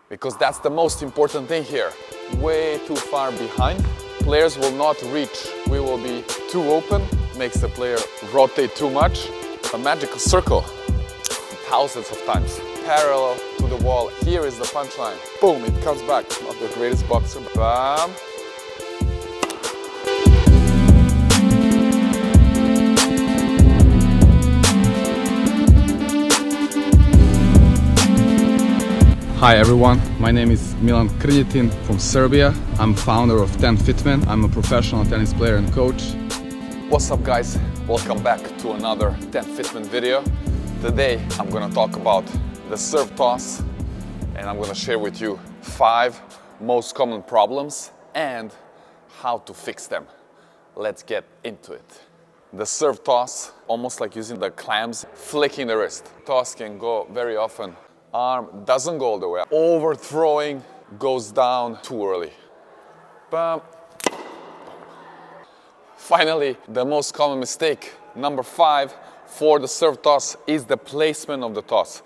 because that's the most important thing here. Way too far behind, players will not reach. We will be too open, makes the player rotate too much. A magical circle, thousands of times. Parallel to the wall, here is the punchline. Boom, it comes back. Not the greatest boxer, bam. Hi everyone, my name is Milan from Serbia. I'm founder of TENFITMEN. I'm a professional tennis player and coach. What's up guys? Welcome back to another TENFITMEN video. Today I'm gonna talk about the serve toss and I'm gonna share with you 5 most common problems and how to fix them. Let's get into it. The serve toss, almost like using the clams, flicking the wrist. Toss can go very often. Arm doesn't go all the way up. Overthrowing goes down too early. Bam. Finally, the most common mistake, number 5 for the serve toss is the placement of the toss.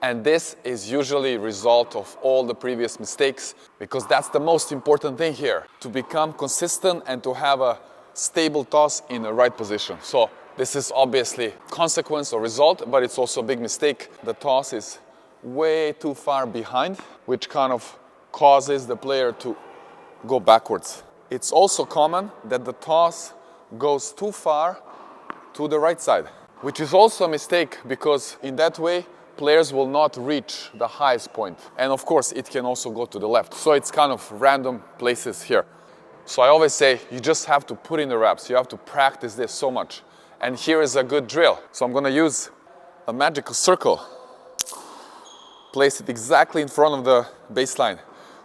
And this is usually a result of all the previous mistakes because that's the most important thing here, to become consistent and to have a stable toss in the right position. So this is obviously consequence or result, but it's also a big mistake. The toss is way too far behind, which kind of causes the player to go backwards. It's also common that the toss goes too far to the right side, which is also a mistake because in that way players will not reach the highest point. And of course it can also go to the left. So it's kind of random places here. So I always say you just have to put in the reps. You have to practice this so much. And here is a good drill. So I'm gonna use a magical circle. Place it exactly in front of the baseline.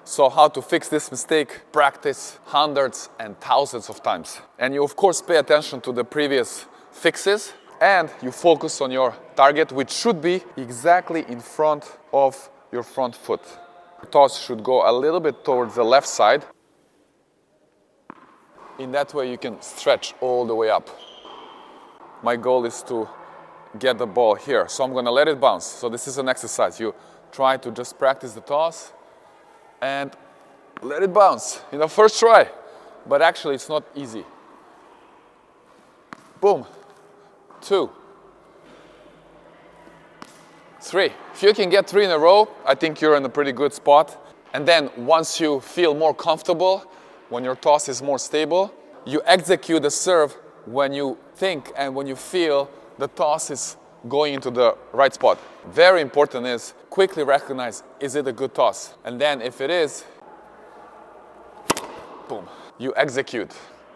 So how to fix this mistake? Practice hundreds and thousands of times. And you of course pay attention to the previous fixes and you focus on your target, which should be exactly in front of your front foot. The toss should go a little bit towards the left side. In that way you can stretch all the way up. My goal is to get the ball here. So I'm gonna let it bounce. So this is an exercise. You try to just practice the toss and let it bounce in the first try. But actually it's not easy. Boom. 2. 3. If you can get 3 in a row, I think you're in a pretty good spot. And then once you feel more comfortable, when your toss is more stable, you execute the serve when you think and when you feel the toss is going into the right spot. Very important is quickly recognize, is it a good toss? And then if it is, boom, you execute.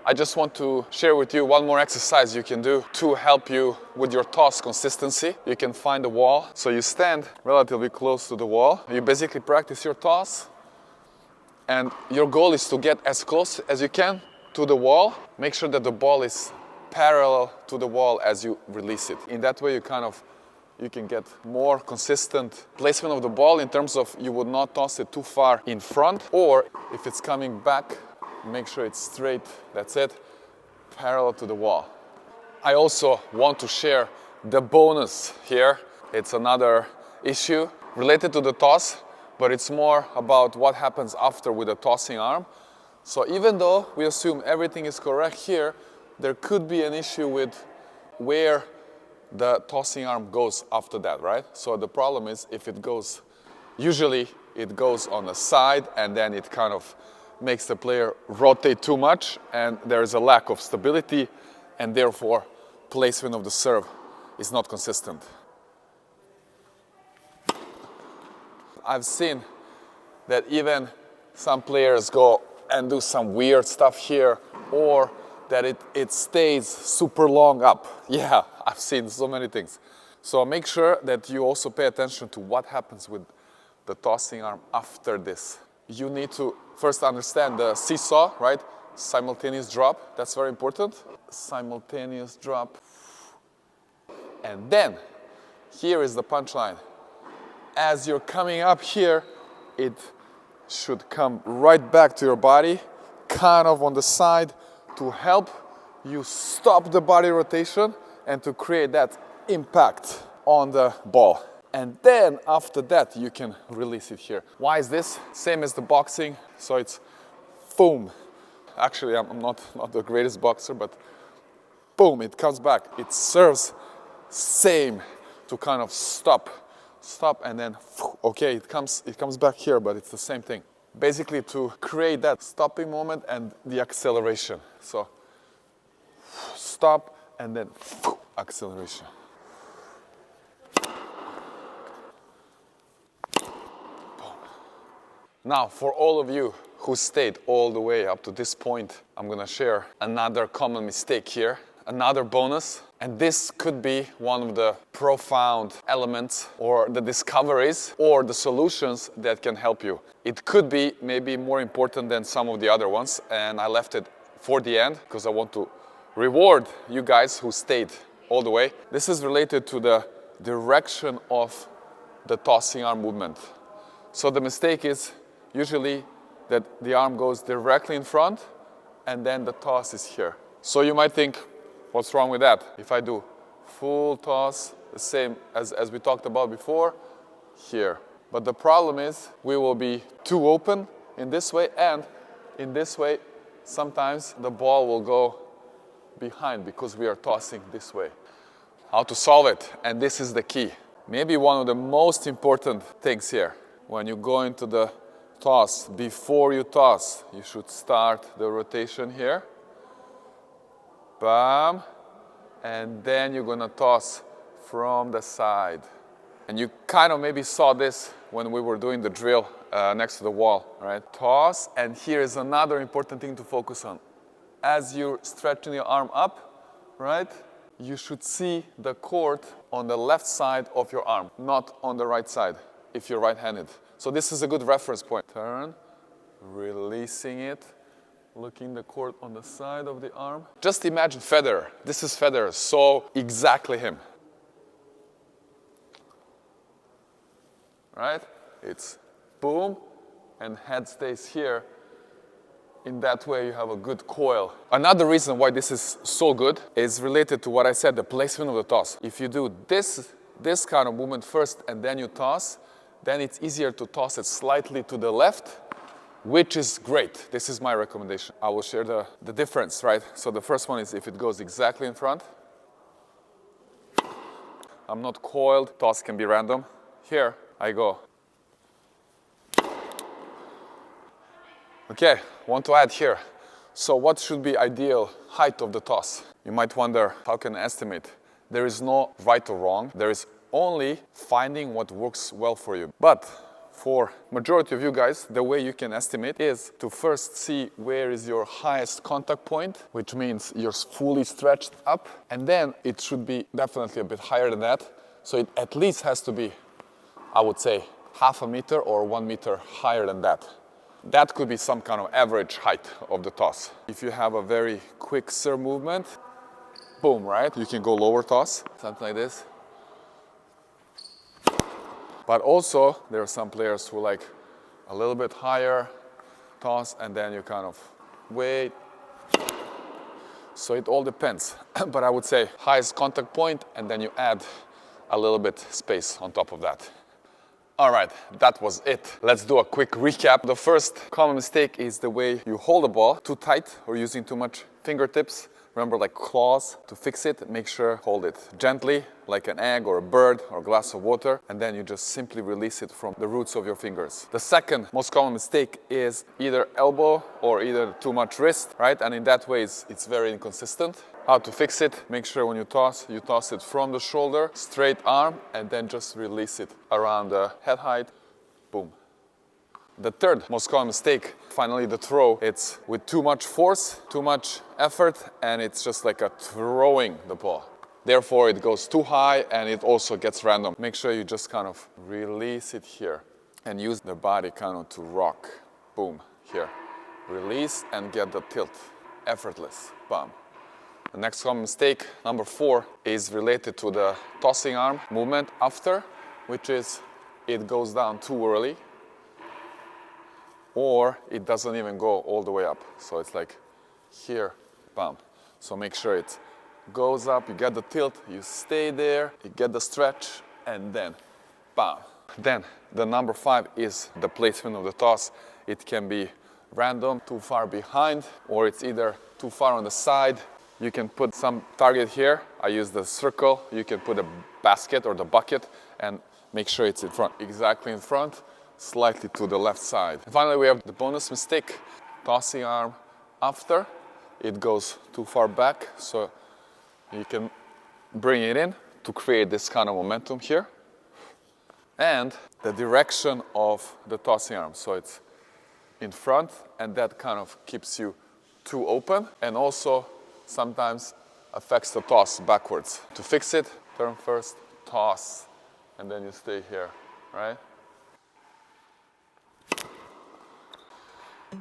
I just want to share with you one more exercise you can do to help you with your toss consistency. You can find a wall. So you stand relatively close to the wall. You basically practice your toss and your goal is to get as close as you can to the wall. Make sure that the ball is parallel to the wall as you release it. In that way you can get more consistent placement of the ball in terms of you would not toss it too far in front, or if it's coming back, make sure it's straight, that's it, parallel to the wall. I also want to share the bonus here. It's another issue related to the toss, but it's more about what happens after with the tossing arm. So even though we assume everything is correct here, there could be an issue with where the tossing arm goes after that, right? So the problem is if it goes, usually it goes on the side and then it kind of makes the player rotate too much and there is a lack of stability and therefore placement of the serve is not consistent. I've seen that even some players go and do some weird stuff here, or that it stays super long up. Yeah, I've seen so many things. So make sure that you also pay attention to what happens with the tossing arm after this. You need to first understand the seesaw, right? Simultaneous drop, that's very important. Simultaneous drop. And then, here is the punchline. As you're coming up here, it should come right back to your body, kind of on the side, to help you stop the body rotation and to create that impact on the ball. And then after that, you can release it here. Why is this? Same as the boxing, so it's boom. Actually, I'm not the greatest boxer, but boom, it comes back. It serves same to kind of stop, and then, okay, it comes back here, but it's the same thing. Basically to create that stopping moment and the acceleration. So stop and then acceleration. Now, for all of you who stayed all the way up to this point, I'm gonna share another common mistake here, another bonus. And this could be one of the profound elements or the discoveries or the solutions that can help you. It could be maybe more important than some of the other ones, and I left it for the end because I want to reward you guys who stayed all the way. This is related to the direction of the tossing arm movement. So the mistake is usually that the arm goes directly in front and then the toss is here. So you might think, what's wrong with that? If I do full toss, the same as we talked about before, here. But the problem is we will be too open in this way, and in this way, sometimes the ball will go behind because we are tossing this way. How to solve it? And this is the key. Maybe one of the most important things here. When you go into the toss, before you toss, you should start the rotation here. Bam. And then you're gonna toss from the side. And you kind of maybe saw this when we were doing the drill next to the wall, right? Toss, and here is another important thing to focus on. As you're stretching your arm up, right? You should see the court on the left side of your arm, not on the right side, if you're right-handed. So this is a good reference point. Turn, releasing it, looking the court on the side of the arm. Just imagine Federer. This is Federer, so exactly him. Right? It's boom, and head stays here. In that way, you have a good coil. Another reason why this is so good is related to what I said, the placement of the toss. If you do this kind of movement first and then you toss, then it's easier to toss it slightly to the left, which is great. This is my recommendation. I will share the difference, right? So the first one is if it goes exactly in front. I'm not coiled, toss can be random. Here, I go. Okay, want to add here. So what should be ideal height of the toss? You might wonder, how can I estimate? There is no right or wrong. There is only finding what works well for you. But for majority of you guys, the way you can estimate is to first see where is your highest contact point, which means you're fully stretched up, and then it should be definitely a bit higher than that. So it at least has to be, I would say, 0.5 meter or 1 meter higher than that. That could be some kind of average height of the toss. If you have a very quick serve movement, boom, right? You can go lower toss, something like this. But also, there are some players who like a little bit higher toss, and then you kind of wait. So it all depends. But I would say highest contact point, and then you add a little bit space on top of that. All right, that was it. Let's do a quick recap. The first common mistake is the way you hold the ball too tight or using too much fingertips. Remember, like claws, to fix it, make sure hold it gently, like an egg or a bird or a glass of water, and then you just simply release it from the roots of your fingers. The second most common mistake is either elbow or either too much wrist, right? And in that way, it's very inconsistent. How to fix it? Make sure when you toss it from the shoulder, straight arm, and then just release it around the head height. Boom. The third most common mistake, finally the throw, it's with too much force, too much effort, and it's just like a throwing the ball. Therefore, it goes too high and it also gets random. Make sure you just kind of release it here and use the body kind of to rock. Boom, here. Release and get the tilt. Effortless. Bam. The next common mistake, number 4, is related to the tossing arm movement after, which is it goes down too early, or it doesn't even go all the way up. So it's like here, bam. So make sure it goes up, you get the tilt, you stay there, you get the stretch, and then bam. Then the number 5 is the placement of the toss. It can be random, too far behind, or it's either too far on the side. You can put some target here. I use the circle. You can put a basket or the bucket and make sure it's in front, exactly in front, slightly to the left side. And finally, we have the bonus mistake, tossing arm after it goes too far back, so you can bring it in to create this kind of momentum here. And the direction of the tossing arm, so it's in front, and that kind of keeps you too open, and also sometimes affects the toss backwards. To fix it, turn first, toss, and then you stay here, right?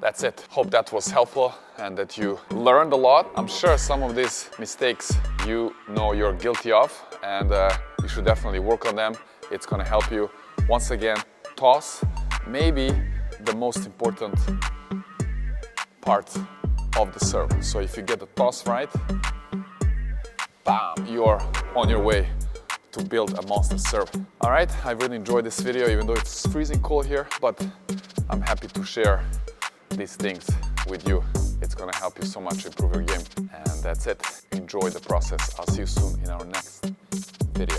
That's it. Hope that was helpful and that you learned a lot. I'm sure some of these mistakes you know you're guilty of, and you should definitely work on them. It's gonna help you. Once again, toss, maybe the most important part of the serve. So if you get the toss right, bam, you're on your way to build a monster serve. All right, I really enjoyed this video, even though it's freezing cold here, but I'm happy to share these things with you. It's gonna help you so much improve your game. And that's it. Enjoy the process. I'll see you soon in our next video.